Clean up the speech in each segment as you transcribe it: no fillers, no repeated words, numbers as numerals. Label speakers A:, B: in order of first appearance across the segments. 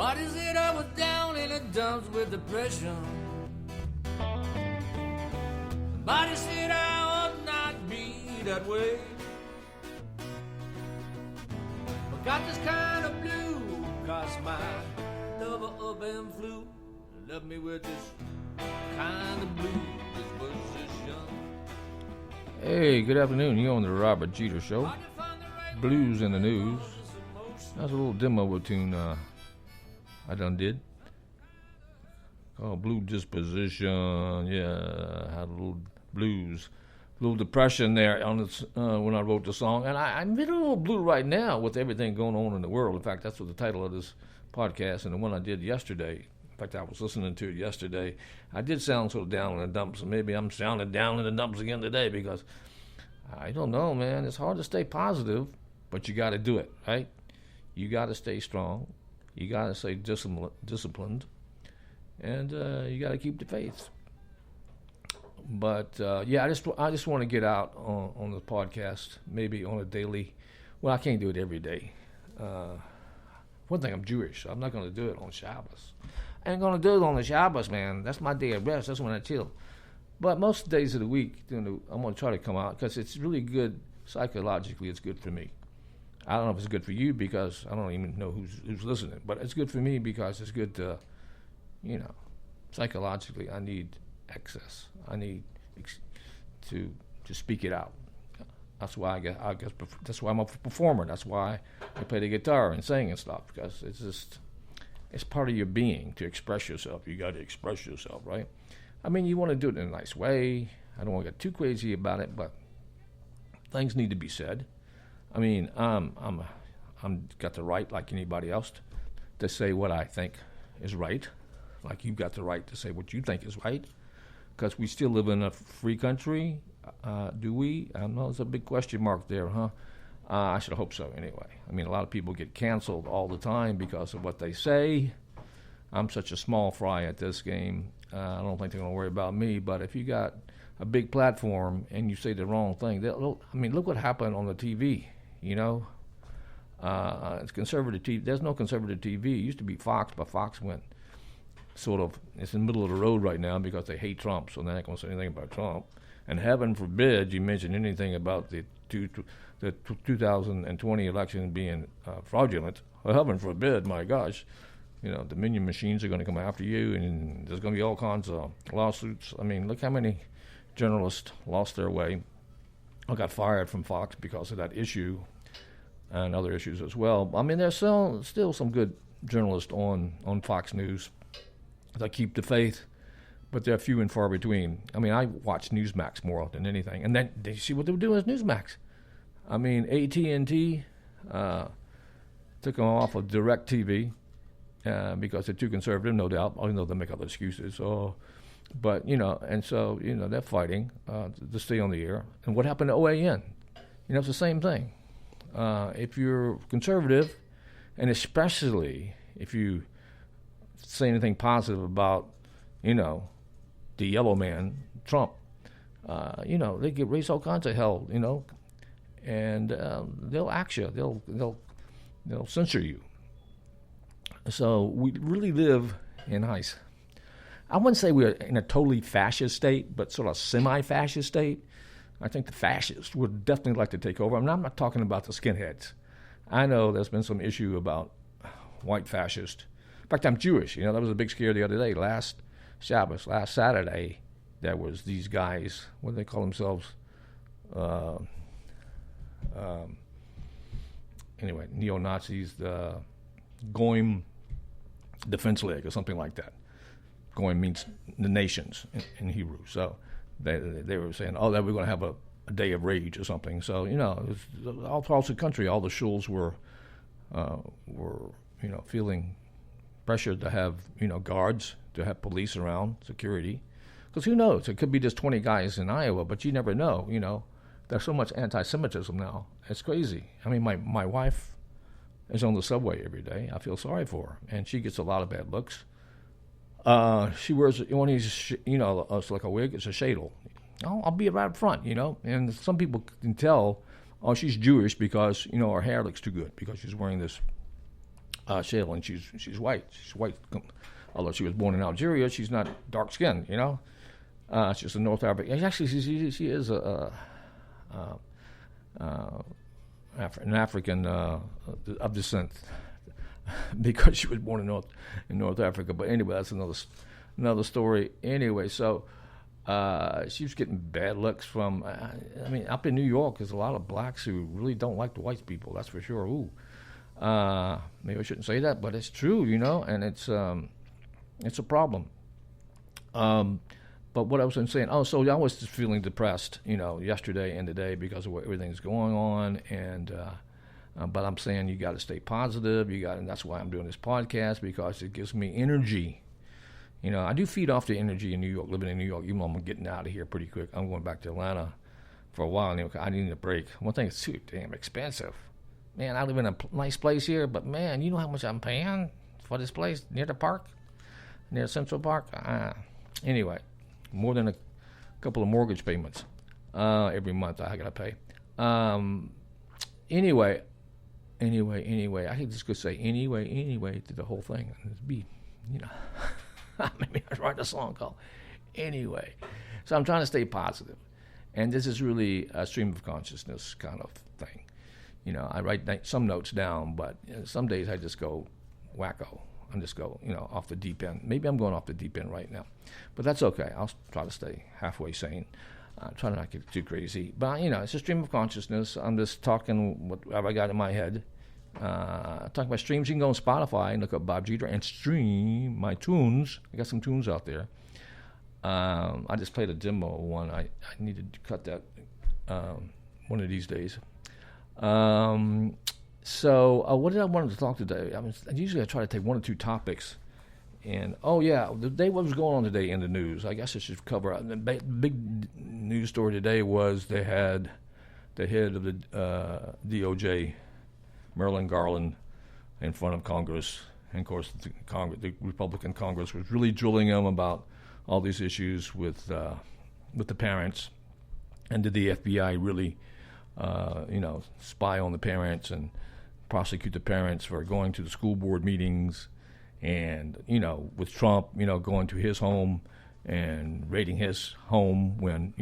A: Somebody said I was down in the dumps with depression. Somebody said I ought not be that way. But got this kind of blue, cause my lover up and flew. Love me with this kind of blue disposition.
B: Hey, good afternoon. You're on the Robert Jeter Show. Blues in the news. That's a little demo tune I done did. Called Blue Disposition. Yeah, I had a little blues, a little depression there on this, when I wrote the song. And I'm feeling a little blue right now with everything going on in the world. In fact, that's what the title of this podcast and the one I did yesterday. In fact, I was listening to it yesterday. I did sound sort of down in the dumps, and maybe I'm sounding down in the dumps again today because I don't know, man. It's hard to stay positive, but you got to do it, right? You got to stay strong. You got to stay disciplined, and you got to keep the faith. But yeah, I just want to get out on the podcast, maybe on a daily. Well, I can't do it every day. One thing, I'm Jewish. So I'm not going to do it on Shabbos. I ain't going to do it on the Shabbos, man. That's my day of rest. That's when I chill. But most days of the week, I'm going to try to come out because it's really good psychologically. It's good for me. I don't know if it's good for you because I don't even know who's listening. But it's good for me because it's good to, psychologically. I need access. I need to speak it out. That's why I guess that's why I'm a performer. That's why I play the guitar and sing and stuff because it's part of your being to express yourself. You got to express yourself, right? I mean, you want to do it in a nice way. I don't want to get too crazy about it, but things need to be said. I mean, I'm got the right, like anybody else, to say what I think is right. Like you've got the right to say what you think is right, because we still live in a free country. Do we? I know there's a big question mark there, huh? I should hope so anyway. I mean, a lot of people get canceled all the time because of what they say. I'm such a small fry at this game. I don't think they're going to worry about me. But if you got a big platform and you say the wrong thing, look what happened on the TV, It's conservative TV. There's no conservative TV. It used to be Fox, but Fox went it's in the middle of the road right now because they hate Trump, so they're not going to say anything about Trump. And heaven forbid you mention anything about the 2020 election being fraudulent. Well, heaven forbid, my gosh. Dominion machines are going to come after you, and there's going to be all kinds of lawsuits. I mean, look how many journalists lost their way or got fired from Fox because of that issue and other issues as well. I mean, there's still some good journalists on Fox News that keep the faith, but they're few and far between. I mean, I watch Newsmax more than anything. And then they see what they were doing with Newsmax. I mean, AT&T took them off of DirecTV because they're too conservative, no doubt. I know they make other excuses. But, and so, they're fighting to stay on the air. And what happened to OAN? It's the same thing. If you're conservative, and especially if you say anything positive about, the yellow man, Trump, they get raised all kinds of hell, and they'll axe you. They'll censor you. So we really live in I wouldn't say we're in a totally fascist state, but sort of semi-fascist state. I think the fascists would definitely like to take over. I mean, I'm not talking about the skinheads. I know there's been some issue about white fascists. In fact, I'm Jewish. That was a big scare the other day. Last Shabbos, last Saturday, there was these guys, what do they call themselves? Anyway, neo-Nazis, the Goyim Defense League or something like that. Goyim means the nations in Hebrew. So they were saying, that we're going to have a day of rage or something. So, all across the country, all the shuls were feeling pressured to have, guards, to have police around, security. Because who knows? It could be just 20 guys in Iowa, but you never know, There's so much anti-Semitism now. It's crazy. I mean, my wife is on the subway every day. I feel sorry for her, and she gets a lot of bad looks. She wears one of these, it's like a wig. It's a shadel. I'll be right up front, And some people can tell, she's Jewish because, her hair looks too good because she's wearing this Shale, and she's white. She's white. Although she was born in Algeria, she's not dark skinned. She's a North African. Actually, she is an African of descent because she was born in North Africa. But anyway, that's another story. Anyway, so she was getting bad looks from. Up in New York, there's a lot of blacks who really don't like the white people. That's for sure. Ooh, maybe I shouldn't say that, but it's true, and it's a problem. But what I was saying, so I was just feeling depressed, yesterday and today because of what everything's going on, and but I'm saying you got to stay positive. And that's why I'm doing this podcast, because it gives me energy. I do feed off the energy in New York, living in New York. Even though I'm getting out of here pretty quick, I'm going back to Atlanta for a while. I need a break. One thing, it's too damn expensive. Man, I live in a nice place here, but man, you know how much I'm paying for this place near the park, near Central Park. Anyway, more than a couple of mortgage payments every month I got to pay. Anyway, I think this could say anyway to the whole thing. It'd be, maybe I write a song called Anyway. So I'm trying to stay positive. And this is really a stream of consciousness kind of thing. I write some notes down, but some days I just go wacko. I just go, off the deep end. Maybe I'm going off the deep end right now. But that's okay. I'll try to stay halfway sane. Try to not get too crazy. But, it's a stream of consciousness. I'm just talking whatever I got in my head. Talking about streams, you can go on Spotify and look up Bob Jeter and stream my tunes. I got some tunes out there. I just played a demo one. I need to cut that one of these days. So what did I want to talk today? Usually I try to take one or two topics. And, what was going on today in the news? I guess I should cover it. The big news story today was they had the head of the DOJ, Merrick Garland, in front of Congress. And, of course, the Republican Congress was really drilling him about all these issues with the parents. And did the FBI really, spy on the parents and prosecute the parents for going to the school board meetings? And, with Trump, going to his home and raiding his home when,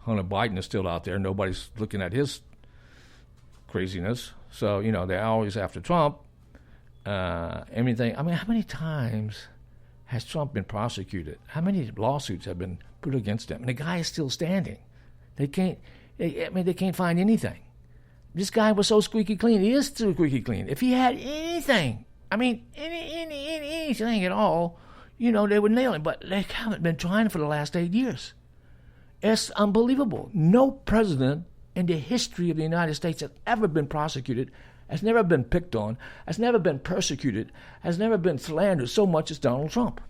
B: Hunter Biden is still out there. Nobody's looking at his craziness. So, they're always after Trump. Everything. How many times has Trump been prosecuted? How many lawsuits have been put against him? And the guy is still standing. They can't find anything. This guy was so squeaky clean. He is still squeaky clean. If he had anything, anything at all, they would nail him. But they haven't been trying for the last 8 years. It's unbelievable. No president in the history of the United States has ever been prosecuted, has never been picked on, has never been persecuted, has never been slandered so much as Donald Trump.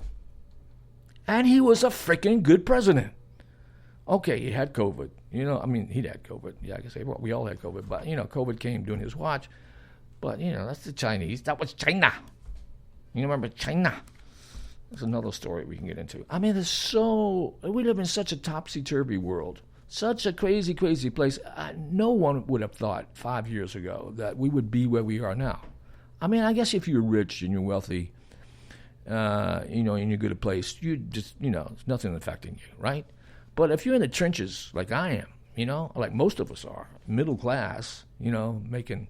B: And he was a freaking good president. Okay, he had COVID. He'd had COVID. Yeah, I can say, well, we all had COVID. But, COVID came during his watch. But, that's the Chinese. That was China. You remember China? That's another story we can get into. We live in such a topsy-turvy world. Such a crazy, crazy place. No one would have thought 5 years ago that we would be where we are now. I guess if you're rich and you're wealthy, and you're good at a place, you just, it's nothing affecting you, right? But if you're in the trenches like I am, like most of us are, middle class, making,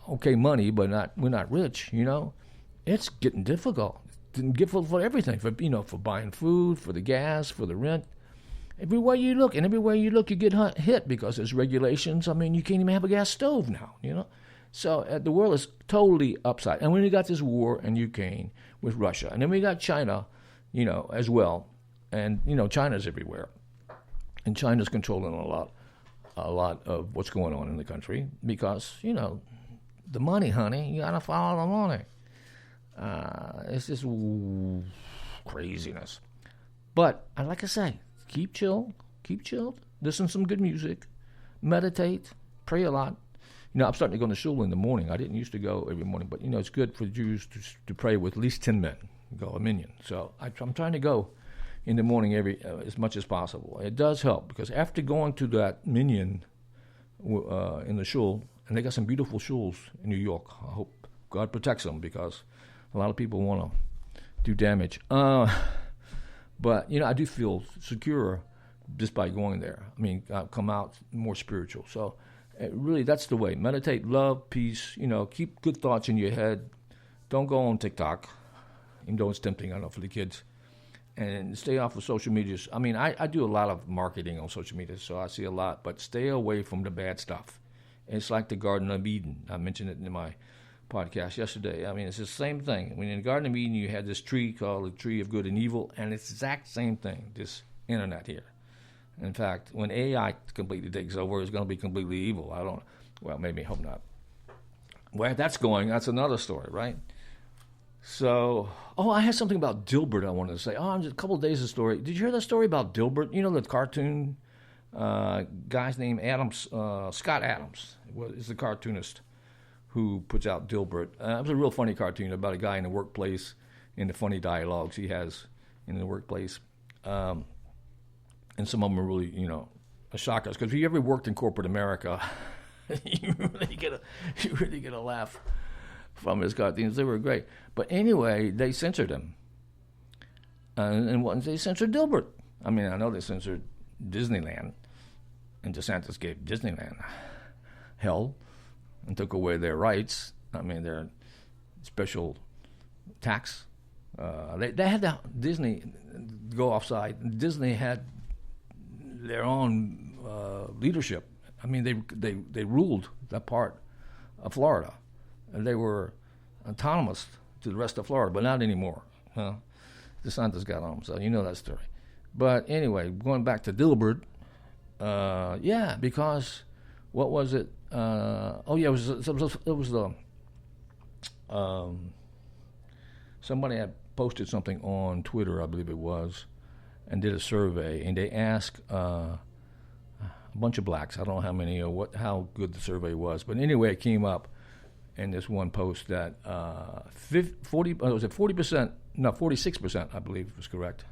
B: okay money, but we're not rich, it's getting difficult. It's getting difficult for everything, for buying food, for the gas, for the rent. Everywhere you look, you get hit because there's regulations. You can't even have a gas stove now, So the world is totally upside. And when we got this war in Ukraine with Russia, and then we got China, as well. And, China's everywhere. And China's controlling a lot of what's going on in the country because, the money, honey, you got to follow the money. It's just craziness. But, like I say, keep chilled, listen to some good music, meditate, pray a lot. I'm starting to go to shul in the morning. I didn't used to go every morning, but, it's good for Jews to pray with at least 10 men, go a minyan. So I'm trying to go in the morning as much as possible. It does help because after going to that minyan in the shul, and they got some beautiful shuls in New York. I hope God protects them, because a lot of people want to do damage. But, I do feel secure just by going there. I mean, I've come out more spiritual. So really, that's the way. Meditate, love, peace. Keep good thoughts in your head. Don't go on TikTok, even though it's tempting, I know, for the kids. And stay off of social media. I mean, I do a lot of marketing on social media, so I see a lot. But stay away from the bad stuff. It's like the Garden of Eden. I mentioned it in my podcast yesterday. I mean, it's the same thing. When in the Garden of Eden, you had this tree called the tree of good and evil, and it's the exact same thing, this internet here. In fact, when AI completely takes over, it's going to be completely evil. Maybe, hope not. Where that's going, that's another story, right? So, I had something about Dilbert I wanted to say. Just a couple of days of story. Did you hear the story about Dilbert? The cartoon guy's name, Scott Adams, is the cartoonist who puts out Dilbert. It was a real funny cartoon about a guy in the workplace and the funny dialogues he has in the workplace. And some of them are really, a shock us. Because if you ever worked in corporate America, you really get a laugh from his cartoons. They were great. But anyway, they censored him. And once they censored Dilbert. I mean, I know they censored Disneyland. And DeSantis gave Disneyland hell and took away their rights. I mean, their special tax. They had Disney go offside. Disney had their own leadership. I mean, they ruled that part of Florida. And they were autonomous to the rest of Florida, but not anymore. DeSantis got on them, so you know that story. But anyway, going back to Dilbert, because what was it? It was the somebody had posted something on Twitter, I believe it was, and did a survey, and they asked a bunch of blacks. I don't know how many or how good the survey was, but anyway, it came up in this one post that 46%, I believe was correct.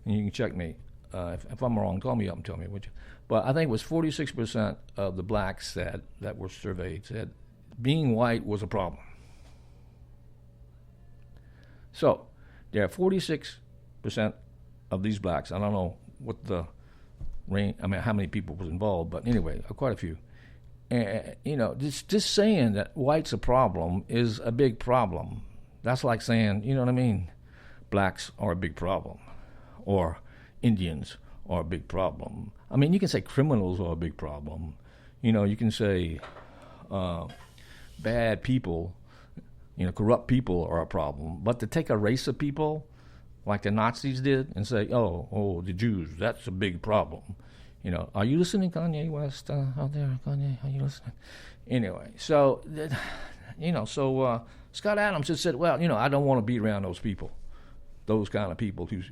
B: And you can check me. If I'm wrong, call me up and tell me, would you? But I think it was 46% of the blacks that were surveyed said being white was a problem. So there are 46% of these blacks. I don't know what the range, how many people was involved, but anyway, quite a few. Just saying that white's a problem is a big problem. That's like saying, you know what I mean, blacks are a big problem, or Indians are a big problem. I mean, you can say criminals are a big problem. You can say bad people, corrupt people are a problem. But to take a race of people, like the Nazis did, and say, oh, the Jews, that's a big problem. Are you listening, Kanye West, out there? Kanye, are you listening? Anyway, so Scott Adams just said, well, I don't want to be around those people, those kind of people who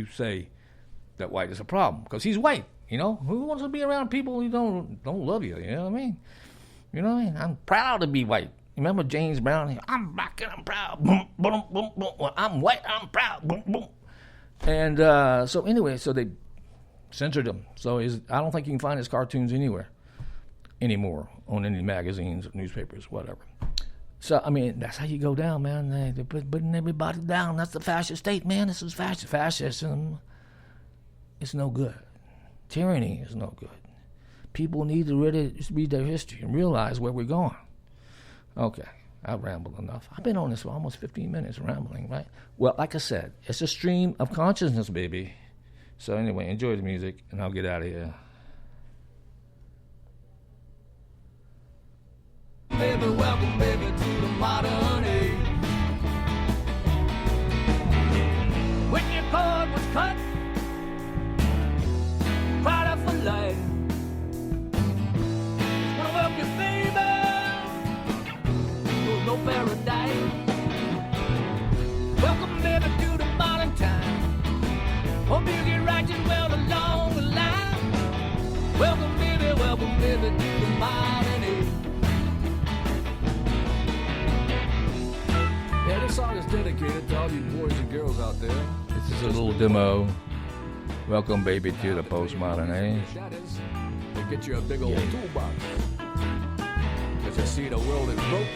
B: say that white is a problem, because he's white. Who wants to be around people who don't love you? You know what I mean? I'm proud to be white. Remember James Brown? I'm black and I'm proud. Boom, boom, boom, boom. Well, I'm white, I'm proud. Boom, boom. And so they censored him. So I don't think you can find his cartoons anywhere anymore on any magazines, newspapers, whatever. So, I mean, that's how you go down, man. They're putting everybody down. That's the fascist state, man. This is fascism. It's no good. Tyranny is no good. People need to really read their history and realize where we're going. Okay, I've rambled enough. I've been on this for almost 15 minutes rambling, right? Well, like I said, it's a stream of consciousness, baby. So anyway, enjoy the music, and I'll get out of here.
A: Baby, welcome, baby, to the modern age. When your cord was cut, cried out for life. Wanna welcome you, baby, to no paradise. Welcome, baby, to the modern time. Hope you get righteous well along the line. Welcome, baby, to the modern age. Yeah, this song is dedicated to all you boys and girls out there.
B: This is a little demo. Welcome, baby, to the postmodern age.
A: That is, to get you a big old toolbox. Because you see, the world is broke.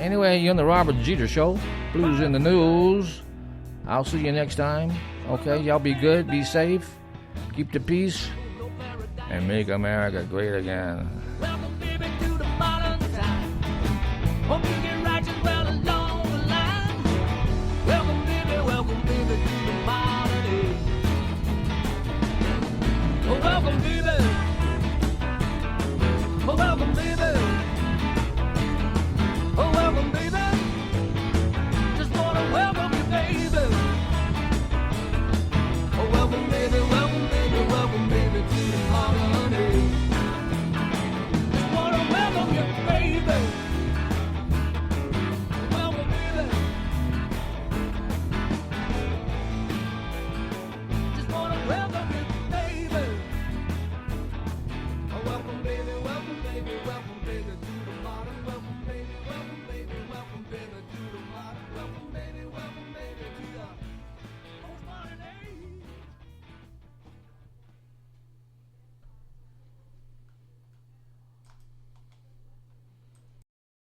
B: Anyway, you're on the Robert Jeter Show. Blues in the news. I'll see you next time. Okay, y'all be good, be safe, keep the peace, and make America great again.
A: Welcome, baby, to the modern time. Hope you get